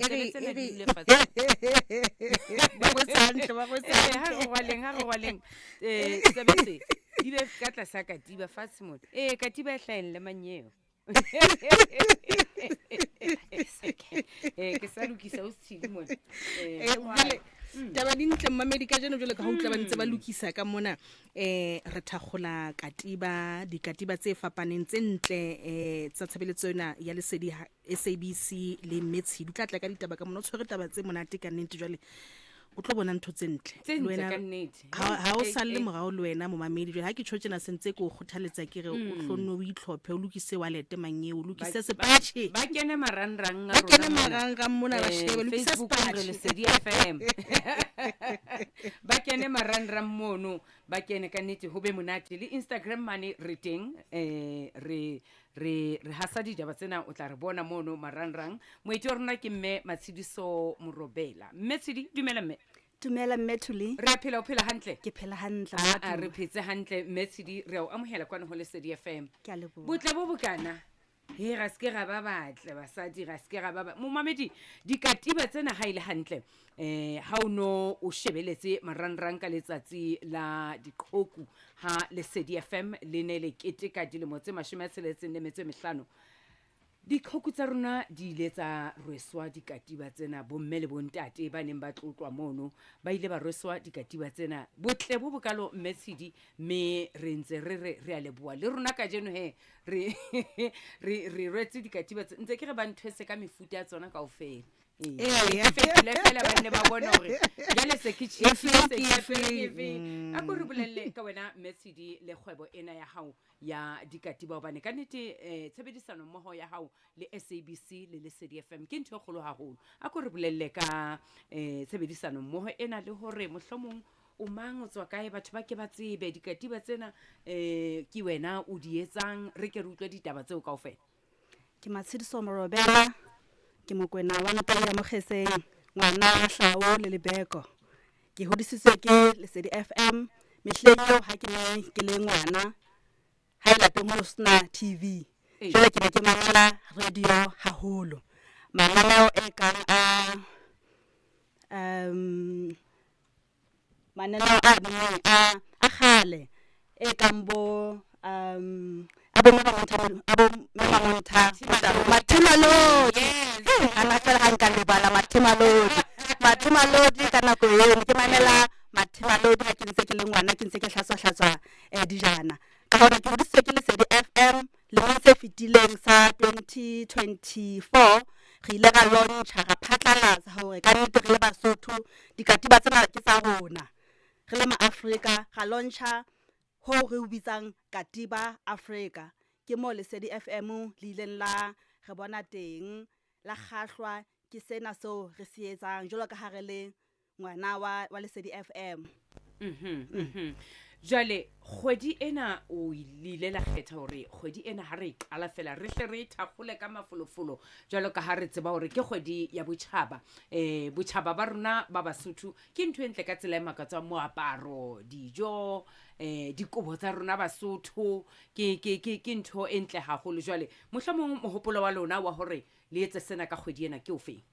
ditsebe tsena di dule fatshe ha re rwaleng tsebe tse di be ka tlasa katiba fatshe mona katiba e hlahelle manyeo ke sa lokisa o se tshile mona taba di ntle mmamedi ka jeno jwale ka ho utla ba ntse ba lokisa ka mona re thakgola dikatiba tse fapaneng tse ntle tsa tshebeletso ena ya lesedi SABC le Metshedi tla tla ka ditaba ka mona o tshwere taba tse monate ka nnete jwale o tlo bona ntho tse ntle ka nnete ha o sa le morao le wena momamedi jwale ha ke tshotjena sentse ko kgothaletsa ke re o hlonne o itlhophe o lokise wallet manyeo o lokise sepatjhe ba kene marangrang mona ba shebe lokise sepatjhe Lesedi FM ba kene marangrang mono ba kene ka nnete ho be monate le Instagram mane re teng re hasa ditaba tsena o tla re bona mono marangrang moeti wa rona ke mme Matshidiso Morobela Metshedi dumela mme Thuli re phela o phela hantle ke phela hantle re phetse hantle Metshedi re o amohela kwana ho Lesedi FM ke a leboha botle bo bokana ga se ke ga ba batle basadi ga se ke ga ba momamedi dikatiba tsena ha ile hantle ha o no o shebeletse marangrang ka letsatsi la dikgoku ha Lesedi FM le ne le keteka dilemo tse 65 dikgoku tsa rona di ile tsa rweswa dikatiba tsena bomme le bontate ba neng ba tlotlwa mono ba ile ba rweswa dikatiba tsena botle bo bokalo Metshedi me re ntse re a leboa le rona ka jeno re rwetse dikatiba ntse ke re ba nthwese ka mefuta ya tsona kaofela fela ba ne ba bona hore jale se ke a ko re bolelle ka wena Metshedi le kgwebo ena ya hao ya dikatiba hobane ka nnete tshebedisano mmoho ya hao le SABC le Lesedi FM ke ntho e kgolo haholo a ko re bolelle ka tshebedisano mmoho ena le hore mohlomong o mang o tswa kae batho ba ke ba tsebe dikatiba tsena ke wena o di etsang re ke re utlwe ditaba tseo kaofela ke Matshidiso Morobela ke mokwena wa Natala ya Mokgeseng ngwana wa Hlaho le Lebeko ke hodisitswe ke Lesedi FM mehleng eo ha ke ne ke le ngwana ha ela teng ho sna TV jwale ke ne ke mamela radio haholo mananeo e kang mananeo a khale e kang bo Mathemalodi ana fela ha nka lebala Mathemalodi ka nako eo ke mamela Mathemalodi ha ke ntse ke le ngwana ke ntse ke hlatswa dijana ka hore ke hodisitswe ke Lesedi FM le se fitileng sa 2024 re ile ra launcha ra phatlalatsa hore ka nnete re le Basotho dikatiba tsena ke tsa rona re le ma-Afrika ra launcha ho re o bitsang Katiba Africa ke mo Lesedi FM le ileng la re bona teng la kgahlwa ke sena seo re se etsang jwalo ka ha re le ngwana wa Lesedi FM jwale kgwedi ena o ile la kgetha hore kgwedi ena ha re qala fela re hle re thakgole ka mafolofolo jwalo ka ha re tseba hore ke kgwedi ya botjhaba botjhaba ba rona ba Basotho ke ntho entle ka tsela e makatswa moaparo dijo dikobo tsa rona Basotho ke ntho entle haholo jwale mohlomong mohopolo wa lona wa hore le etse sena ka kgwedi ena ke ofeng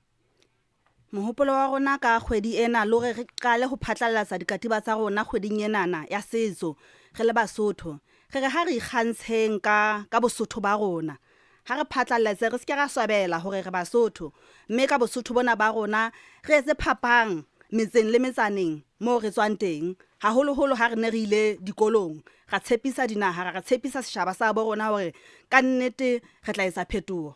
mohopolo wa rona ka kgwedi ena le hore re qale ho phatlalatsa dikatiba tsa rona kgweding enana ya setso re le Basotho re ha re ikgantsheng ka Bosotho ba rona ha re phatlalatse re se ke ra swabela hore re Basotho mme ka Bosotho bona ba rona re etse phapang metseng le metsaneng mo re tswang teng haholoholo ha re ne re ile dikolong ra tshepisa dinaha ra tshepisa setjhaba sa bo rona hore ka nnete re tla etsa phetoho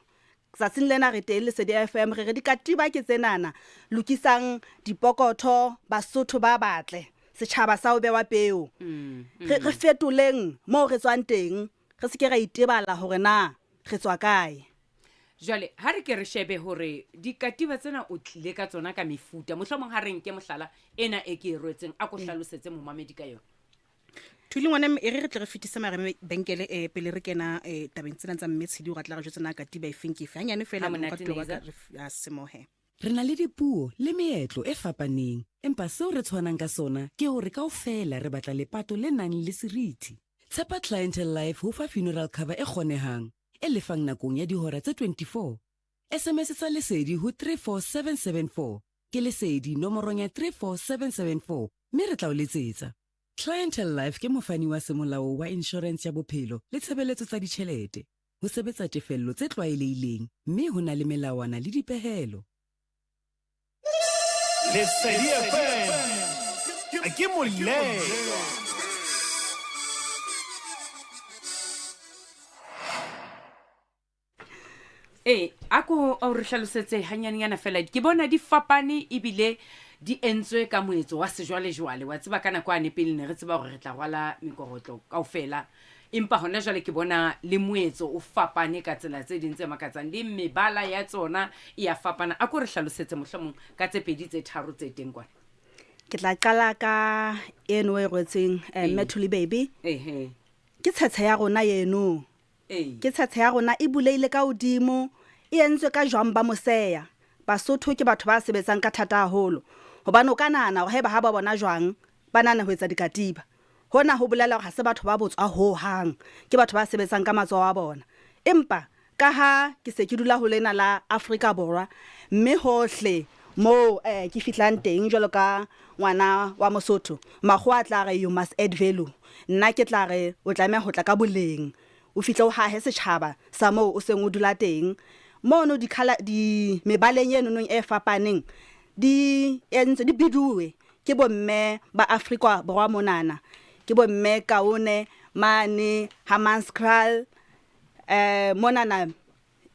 tsatsing lena re teng Lesedi FM re dikatiba ke tsenana lokisang dipokotho Basotho ba batle setjhaba sa o bewa peo re fetoleng mo re tswang teng re se ke ra itebala hore na re tswa kae jwale ha re ke re shebe hore dikatiba tsena o tlile ka tsona ka mefuta mohlomong ha re nke mohlala ena e ke rwetseng a ko hlalosetse momamedi ka yona Thuli ngwana e re tle re fitise mareme benkele pele re kena tabeng tsena tsa Metshedi o ratla re jwetsana katiba e feng ke fe hanyane fela ka tloba ka a semohe re na le dipuo le meetlo e fapaneng empa seo re tshwanang ka sona ke hore kaofela re batla lepato le nang le seriti tshepa Clientele Life ho fa funeral cover e kgonehang e lefang nakong ya dihora tse 24 SMS tsa lesedi ho 34774 ke lesedi nomorong ya 34774 mme re tla o letsetsa. Clientele Life ke mofani wa semolao wa insurance ya bophelo le tshebeletso tsa ditjhelete. Ho sebetsa tefello tse tlwaelehileng mme ho na le melawana le dipehelo. Lesedi FM ke moleng. Ako o re hlalosetse hanyanyana fela ke bona di fapane ebile di entswe ka moetso wa sejwalejwale wa tseba kana kwa ne pele ne re tseba hore re tla rwala mekorotlo kaofela empa hona jwale ke bona le moetso o fapane ka tsela tse ding tse makatsang le mebala ya tsona e ya fapana. Ako re hlalosetse mohlomong ka tse pedi tse tharo tse teng kwa. Ke tla qala ka eno e rwetseng Methuli baby. Ke tshetshe ya rona eno. Ke tshetshe ya rona e buleile ka hodimo e entswe ka jwang ba moseya. Basotho ke batho ba sebetsang ka thata haholo hobane o ka nahana hore heba ha ba bona jwang ba nana ho etsa dikatiba. Hona ho bolela hore ha se batho ba botswa ho hang, ke batho ba sebetsang ka matsoho a bona. Empa ka ha ke se ke dula ho lena la Afrika Borwa mme hohle mo ke fitlang teng jwalo ka ngwana wa Mosotho, makgowa a tla re you must add value. Nna ke tla re o tlameha ho tla ka boleng. O fitla o hahe setjhaba sa moo o seng o dula teng. Mono di mebaleng eno e fapaneng di entse di biduwe ke bomme ba Afrika Borwa monana. Ke bomme Kaone mane Hammanskraal monana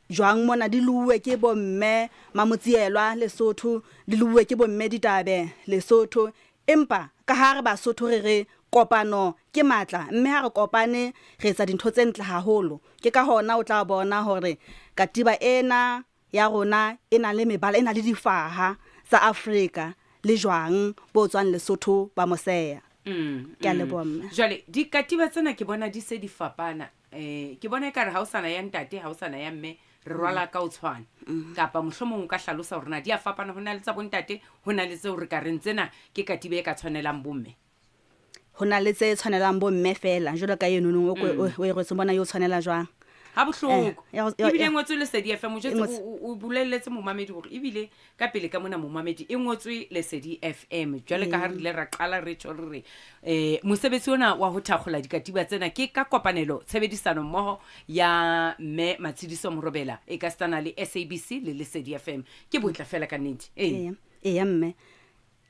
jwang mona di luwe ke bomme Mamotsielwa Lesotho, di luwe ke bomme Ditabe Lesotho. Empa ka ha re Basotho re kopano ke matla mme ha re kopane re etsa dintho tse ntle haholo. Ke ka hona o tla bona hore katiba ena ya rona ena le mebala ena le difaha tsa Afrika le jwang bo tswang Lesotho ba moseya. Ke a leboha mme. Jwale dikatiba tsena ke bona di se di fapana. Ke bona ekare ha o sana ya ntate ha o sana ya mme re rwala ka o tshwana kapa mohlomong o ka hlalosa hore na di a fapana hona le tsa bontate hona le tse o re ka reng tsena ke katiba e ka tshwanelang bomme. Hona le tse tshwanelang bomme fela jwalo ka eno o e rwetse bona yo tshwanela jwang. Ha bohloko ebile ngotswe Lesedi FM o jetse o bulelletse momamedi hore ebile ka pele ka mona momamedi e ngotswe Lesedi FM jwale ka ha re le ra qala re tshore re mosebetsi ona wa ho thakgola dikatiba tsena ke ka kopanelo tshebedisano mmoho ya mme Matshidiso Morobela e ka stana le SABC le Lesedi FM ke botla fela ka nnete. Ya mme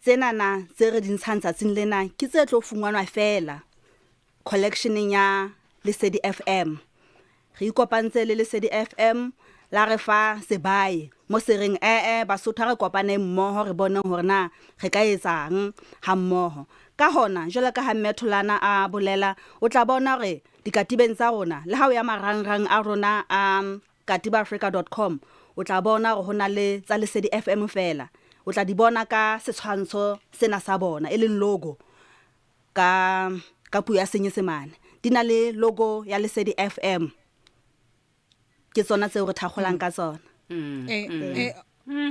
tsena na tse re dintshang tsatsing lena ke tse tlo fungwanwa fela collectioneng ya Lesedi FM. Re ikopantse le Lesedi FM la re fa sebae mo sereng Basotho re kopane mmoho re bone hore na re ka etsang ha mmoho. Ka hona jwale ka ha Mmetholana a bolela o tla bona hore dikatibeng tsa rona le ha o ya marangrang a rona katibaafrica.com o tla bona hore hona le tsa Lesedi FM fela. O tla di bona ka setshwantsho sena sa bona e leng logo ka puo ya Senyesemane. Di na le logo ya Lesedi FM. Ke tsona tse re thakgolang ka tsona.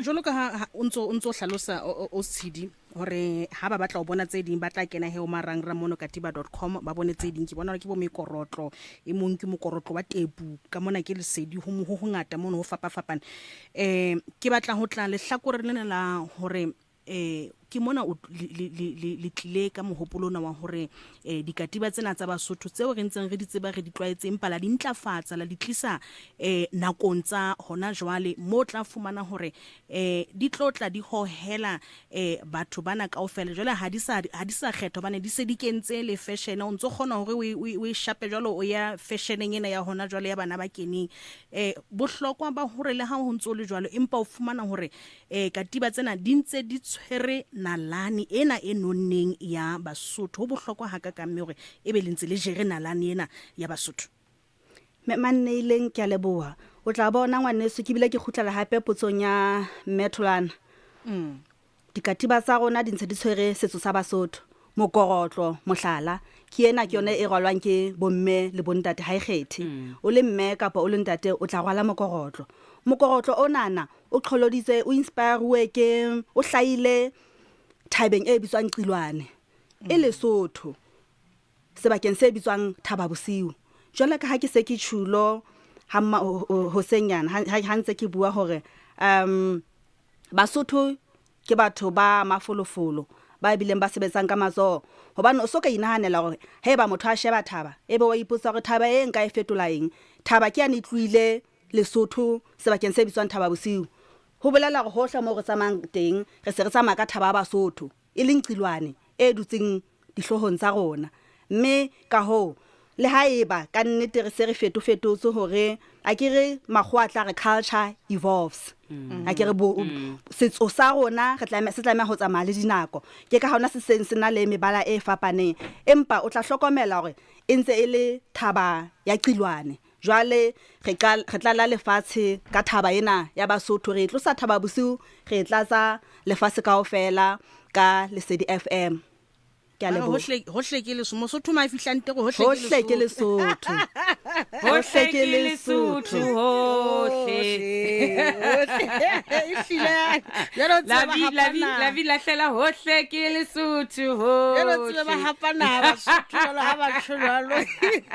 Jolo ka ha o ntso hlalosa o tshidi hore ha ba batla o bona tse ding ba tla kena he o marangrang mono katiba.com ba bone tse ding ke bona ke bo mekorotlo e mong ke mokorotlo wa tebu ka mona ke Lesedi ho ngata mono ho fapafapane. Ke batla ho tla le hlakore lena la hore ke mona le tlile ka mohopolo ona wa hore dikatiba tsena tsa Basotho tseo re ntseng re di tseba re di tlwaetseng pala di ntlafatsa la di tlisa nakong tsa hona jwale mo tla fumana hore di tlotla di hohela batho bana kaofela jwale ha di sa kgetho bane di se di kentse le fashion o ntso khona hore we shape jwalo o ya fashioneng ena ya hona jwale ya bana ba keneng bohlokwa ba hore le ha ho ntso le jwalo empa o fumana hore katiba tsena di ntse di tshwere nalane ena e nonneng ya Basotho ho bohlokwa ha ka mme hore e be lentse le jere nalane ena ya Basotho. Manneileng ke a leboha o tla bona ngwaneso ke bile ke khutlela hape potsong ya Mmetholana. Dikatiba tsa rona di ntse di tshwere setso sa Basotho mokorotlo mohlala ke ena ke yone e rwalwang ke bomme le bontate ha ikgethe o le mme kapa o le ntate o tla rwala mokorotlo onana o qholoditse o inspire ke o hlaile thabeng e bitswang Qilwane e Lesotho sebakeng se bitswang Thaba Bosiu jwale ka ha ke se ke tshulo hosenyana ha ntse ke bua hore Basotho ke batho ba mafolofolo ba bileng ba sebetsang ka matsoho hobane o soka inahanela hore haeba motho a sheba thaba ebe wa ipotsa hore thaba e nka e fetola eng thaba ke yane tluile Lesotho sebakeng se bitswang Thaba Bosiu ho bolela hore hohle mo re tsamang teng re se re tsamaya ka thaba ya Basotho e leng Qilwane e dutseng dihlohong tsa rona mme ka ho le haeba ka nnete re se re fetotse hore a ke re magwatla re culture evolves a ke re setso sa rona re tlameha ho tsamaya le dinako ke ka hona se seng se na le mebala e fapaneng empa o tla hlokomela hore e ntse e le thaba ya Qilwane jwale re tla la lefatshe ka thaba ena ya Basotho re tlosa Thaba Bosiu re tlatsa lefatshe kaofela ka Lesedi FM ke a leboha hohle ke leso Mosotho ma fihlang teng hohle ke Lesotho hohle ke Lesotho hohle la vi lahlela hohle ke Lesotho hohle ba hapana Basotho ha ba tshwalo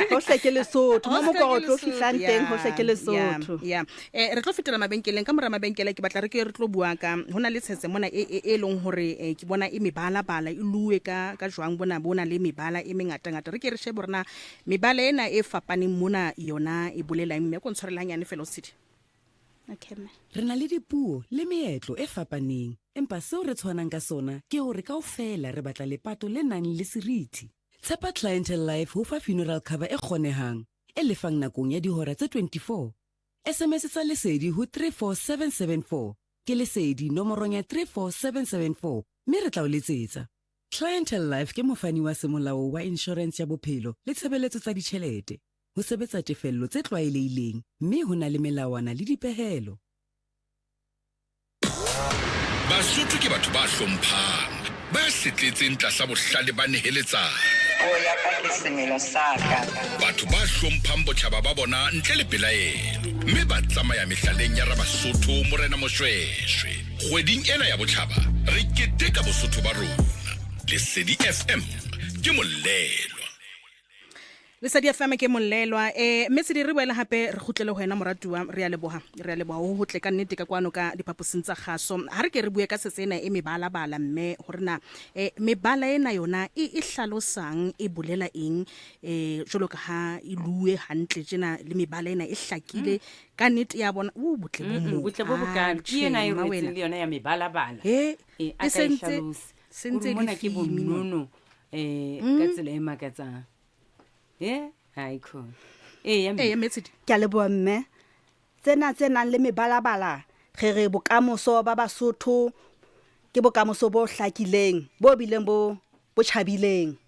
hohle ke Lesotho mo mokoro tlo fihlang teng hohle ke Lesotho re tlo fetela mabenkeleng ka mora mabenkele ke batla re ke re tlo bua ka hona le tshetse mona e leng hore ke bona e mebala bala e luwe ka jwang bona le mebala e mengata re ke re shebe rena mebala ena e fapaneng mona yona e bolela mme go ntshwarelang yana Velocity okay re na le dipuo le meetlo e fapaneng empa seo re tshwanang ka sona ke hore kaofela re batla lepato le nang le seriti tshepa Clientele Life ho fa funeral cover e kgonehang e lefang nakong ya dihora tse 24 SMS tsa Lesedi ho 34774 ke Lesedi nomorong ya 34774 mme re tla o letsetsa Clientele Life ke mofani wa semolao wa insurance ya bophelo le tshebeletso tsa ditjhelete ho sebetsa tefello tse tlwaelehileng mme ho na le melawana le dipehelo. Basotho ke batho ba hlomphang ba setletseng tlasa bohlale ba neheletsang o ya ka ke semelo sa ka batho ba hlomphang botjhaba ba bona ntle le pelaelo mme ba tsamaya mehlaleng ya Basotho morena Moshweshwe kgweding ena ya botjhaba re keteka Bosotho ba rona Lesedi FM ke molelwa Lesedi FM ke molelwa metsedi re boela hape re khutlele ho ena moratuwa re a leboha ho hotle ka nnete ka kwano ka dipapusing tsa khaso ha re ke re bue ka setsena e mebala bala mme horena mebala ena yona e hlalosang e bolela eng jolo ka ha iluwe hantle jena le mebala ena e hlakile ka nnete ya bona botle bo bokana ke ena e rwetseng le yona ya mebala bala e a ka ihlalosa sentse mona ke bonnono ka tsela e makatsang haiko ya metsedi ke a leboha mme tsena le mebala bala re bokamoso ba Basotho ke bokamoso bo hlakileng bo bileng bo tjhabileng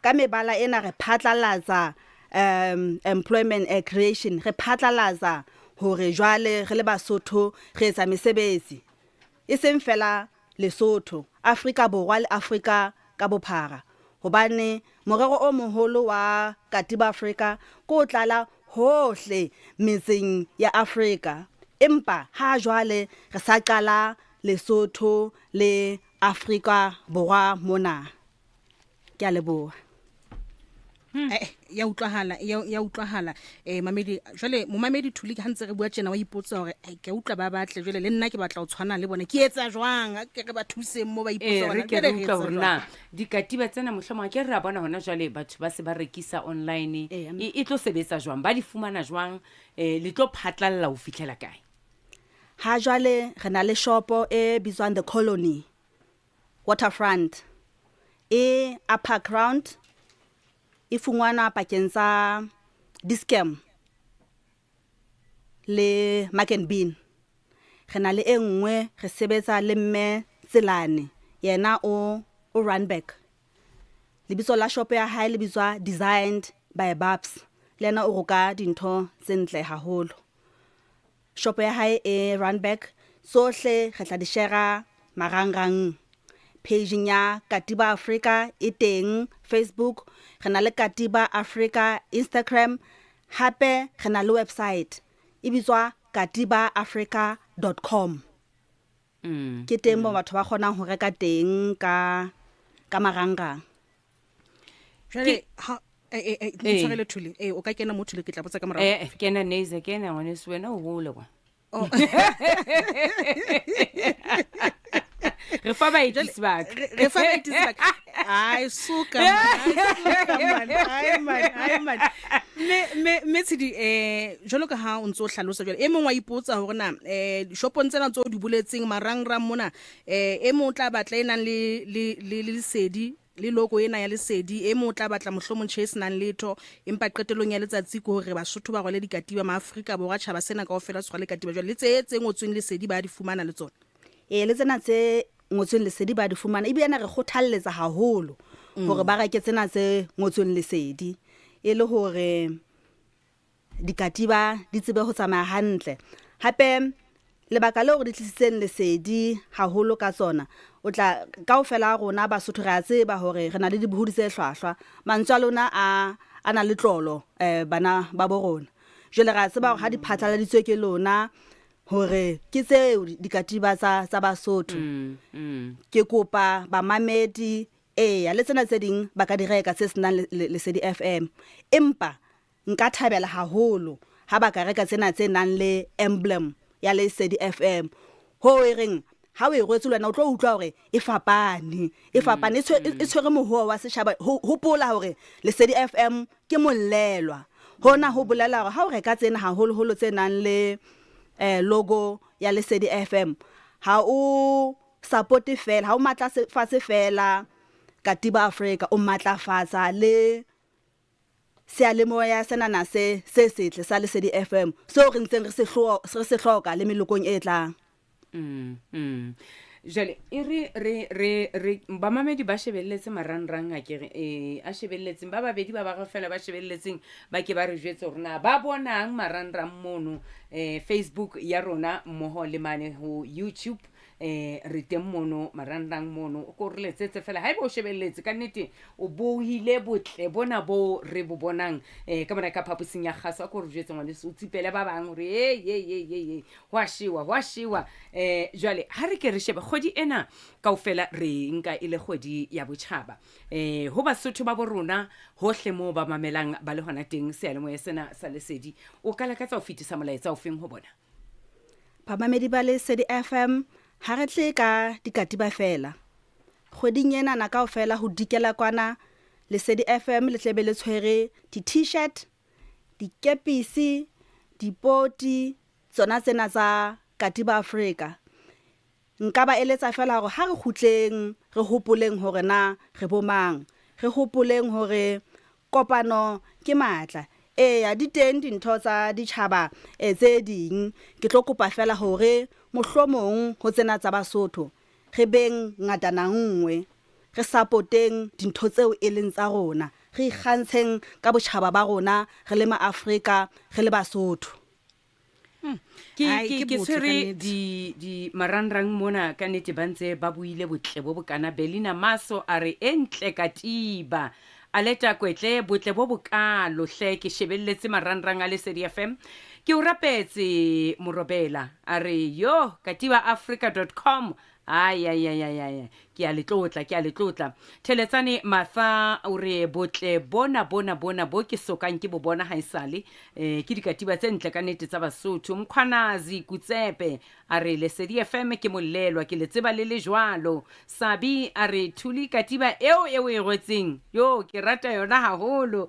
ka mebala ena re phatlalatsa employment creation re phatlalatsa hore jwale re le Basotho re etsa mesebetsi e seng fela Lesotho Afrika Borwa le Afrika ka bophara hobane morero o moholo wa Katiba Afrika ko tlala hohle metseng ya Afrika empa ha jwale re sa qala Lesotho le Afrika Borwa mona ke a leboha ya utlwahala mamedi jwale mo mamedi thuli ka ntse re bua tsena wa ipotsa hore ke utlwa ba batle jwale le nna ke batla o tshwana le bona ke etsa jwang ke re ba thuse mo ba ipotsa bona ke re utlwa hore na dikatiba tsena mohlomong ke re ra bona hona jwale batho ba se ba rekisa online e tlo sebetsa jwang ba di fumana jwang le tlo phatlalla ho fihlela kae ha jwale re na le shopo e bitswang The Colony Waterfront upper ground ifungwana pakeng tsa Dischem le Makenbean re na le engwe re sebetsa le mme Tselane yena o Randburg lebitso la shop ya hae le bitswa Designed by Babs lena o roka dintho tsentle haholo shop ya hae Randburg sohle re tla di share marangrang page ya Katiba Africa e teng Facebook re na le Katiba Africa Instagram hape re na le website e bitswa katibaafrica.com ke teng mo batho ba kgonang ho reka teng ka marangrang jwale ntshwarele Thuli o ka kena mo Thuli ke tla botsa ka morao kena neize kena ngwaneso wena o hole kwa re fa baeti sebaka re fa baeti sebaka ai suka man me tshedi jalo ka ha o ntse o hlalosa jalo e mong wa ipotsa hore na shopong tsena tso di buletseng marangrang mona e mong tla batla enang le lesedi le logo ena ya lesedi e mong tla batla mohlomong chase nang letho empa qetelong ya letsatsi ko hore Basotho ba rwale dikatiba ma Afrika borwa tshaba sena kaofela se rwale dikatiba jalo le tse ngotsweng lesedi ba di fumana le tsona le tsena tse ngotsweng lesedi ba di fumana e bana re kgothalletsa haholo hore ba reke tsena tse ngotsweng lesedi e le hore dikatiba di tsebe ho tsamaya hantle hape lebaka le hore di tlisitseng lesedi haholo ka tsona o tla kaofela rona Basotho re a tseba hore re na le dibuhudi tse hlwahlwa mantswe a lona a na le tlolo bana ba bo rona jole re a tseba hore ha di phatlaladitswe ke lona hore ke tseo dikatiba tsa Basotho ke kopa bamamedi ya le tsena tse ding ba ka di reka tse senang lesedi FM empa nka thabela haholo ha ba ka reka tsena tse nang le emblem ya lesedi FM ho e reng ha o e rwetse lwana o tlo utlwa hore e fapane e tshwere mohuo wa setjhaba hopola hore lesedi FM ke mollelwa hona ho bolela hore ha o reka tsena haholo tse nang le logo ya lesedi FM ha o support fela ha o matla fatshe fela Katiba Africa o matlafatsa le sealemoya senana se setle sa lesedi FM so re ntseng re se hloka le melokong e tlang jale re ba mamedi ba shebelletse marangrang a kere a shebelletseng ba babedi ba ga fela ba shebelletseng ba ke ba re jwetse rona ba bonang marangrang mono Facebook ya rona mmoho le mane ho YouTube re teng mono marangrang mono ko re letsetse fela ha bo shebelletse ka nnete o bohile botle bona bo re bo bonang ka bona ka phapusing ya kgaso ko re jwetse ngwane se o tsipele ba bang re wa shiwa jwale ha re ke re shebe kgodi ena kaofela re nka ile kgodi ya botjhaba ho Basotho ba bo rona hohle mo ba mamelang ba le hona teng se ale mo yesena sa lesedi o kala ka tsa o fitisa molaetsa o feng ho bona ba mamedi ba lesedi FM ha re tle ka dikatiba fela kgoding ena na kaofela ho dikela kwana lesedi FM le tlebe le tshwere di t-shirt dikepisi dipoti tsona tsena tsa Katiba Africa nka ba eletsa fela hore ha re khutleng re hopoleng hore na re bomang re hopoleng hore kopano ke matla ya di teng dintho tsa ditjhaba tse ding ke tlo kopa fela hore mohlomong ho tsena tsa Basotho re beng ngatana nngwe re supporteng dintho tseo e leng tsa rona re ikgantsheng ka botjhaba ba rona re le maAfrika re le Basotho ke tsere di marangrang mona ka nete bantse ba buile botle bo bokana Belina Maso are entle Katiba aleta kwetle botle bo bokalo hle ke shebelletse marangrang a lesedi FM ke o rapetse Morobela are yo katibaafrica.com ay ke a letlotla Theletsane Matha o re botle bona bo ke sokang ke bo bona haisale ke dikatiba tse ntle ka nete tsa Basotho Mkhwanazi Kutsepe are lesedi FM ke mollelwa ke letseba le jwalo Sabi are Thuli katiba eo e rwetseng yo ke rata yona haholo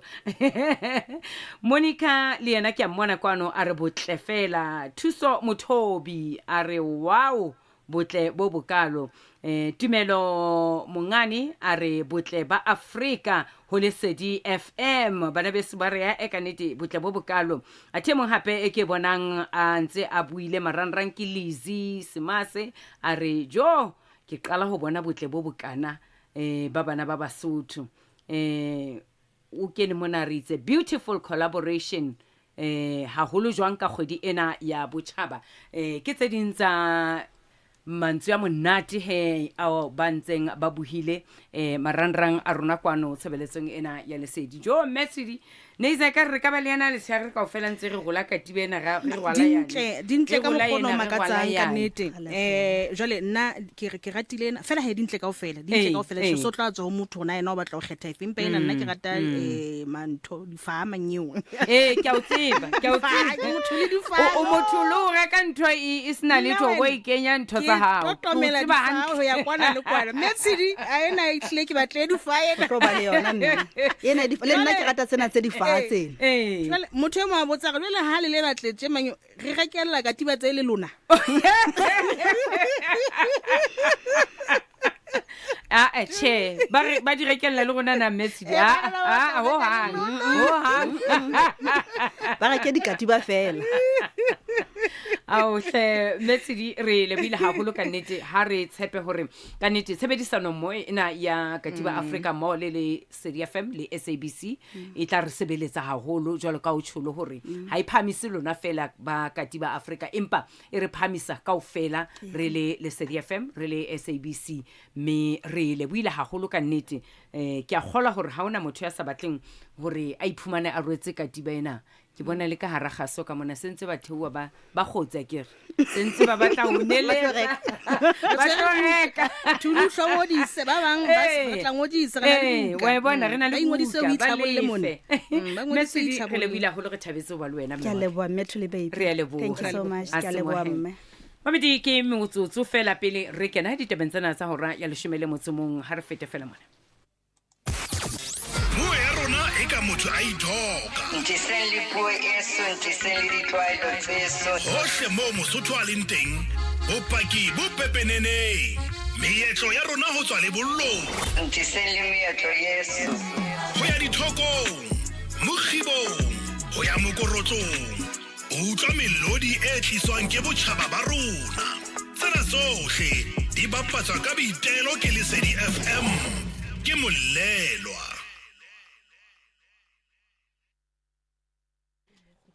Monica le yena ke a mmona kwano are botle fela Thuso Mothobi are wow botle bo bokalo Tumelo Mongani are botle ba Afrika ho lesedi FM bana beso ba re ya ekanete botle bo bokalo athe mong hape e ke bonang a ntse a buile marangrang ke Lizzy Semase are jo ke qala ho bona botle bo bokana ba bana ba Basotho o kene mona re itse beautiful collaboration haholo jwang ka kgwedi ena ya botjhaba ke tse ding tsa mantswe a monate he ao bantseng ba buhile marangrang a rona kwano tshebeletsong ena ya lesedi jo message ne itse ka re ka ba le yana le tshega re ka ofela ntse re gola katiba ena re rwala yana dintle ka Re gola mokgono ena, re makatsang rwala ka yana. nnete jwale nna ke ratile ena fela he dintle kaofela so tla tswa ho motho ona ena o batla go kgetha efe empa ena nna ke rata mantho difaa manyeo ke a o tseba motho le difaa o motho le o reka ntho e sena le tho go ikenya ntho tsa hao totomela difaa ho ya kwana le kwana metsidi a ena itlile ke batle difaa ena tlo ba le yona nna ena le nna ke rata tsena tse di fatseng jwale motho e mo a botsa re le ha le batletse manyo re rekella katiba tse le lona che ba di rekella le rona na Metsidi ho hang ba reke dikatiba fela ao hle Metsidi re lebile haholo ka nnete ha re tshepe hore ka nnete tshebedisano mo ena ya katiba Africa mo le City FM le SABC e tla re sebeletsa haholo jwalo ka o tsholo hore ha e phamise lona fela ba katiba Africa empa e re phamisa kaofela re le City FM re le SABC me re lebile haholo ka nnete ke a kgola hore ha ona motho ya sa batleng hore a iphumane a rwetse katiba ena ke bona le ka hara gaso ka mona sentse ba theua ba gotsa kere sentse ba batla ho nelela ba reka thulu hlogodise ba bang ba batla ngodisa re wa bona re na le ngodise o itlhabolle mona ba ngodise Metsidi re lebile haholo re thabetse ba le wena ke a leboa metho le baby re a leboha. thank you so much ke a leboa mme Mamedi ke motsotso fela pele re kena ditabeng tsena tsa hora ya 11 ha re fete fela mona Puo ya rona e ka motho a ithoka. Ntiseng le puo eso, ntiseng le ditlwaelo tseso. Hohle moo Mosotho a leng teng, bopaki bo pepeneneng. Meetlo ya rona ho tswa lebollong. Ntiseng le meetlo yeso. Ho ya dithokong, mokgibong, ho ya mokorotlong. Utlwa melodi e tliswang ke botjhaba ba rona. Tsena tsohle di bapatswa ka boitelo ke Lesedi FM. Ke Molelwa.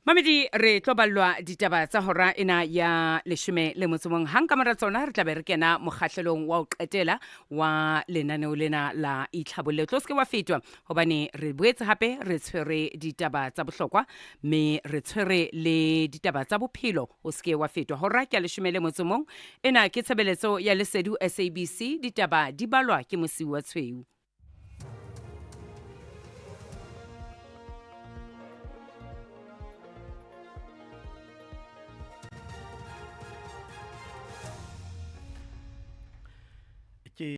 Mamedi re tlo ballwa ditaba tsa hora ena ya 11 hang ka mora tsona re tla be re kena mokgahlelong wa o qetela wa lenaneo lena la itlhabolle tlo se ke wa fetwa hobane re boetse hape re tshwere ditaba tsa bohlokwa me re tshwere le ditaba tsa bophelo o se ke wa fetwa hora ke 11 ena ke tshebeletso ya Lesedi SABC ditaba di balwa ke Mosiuwa Tshweu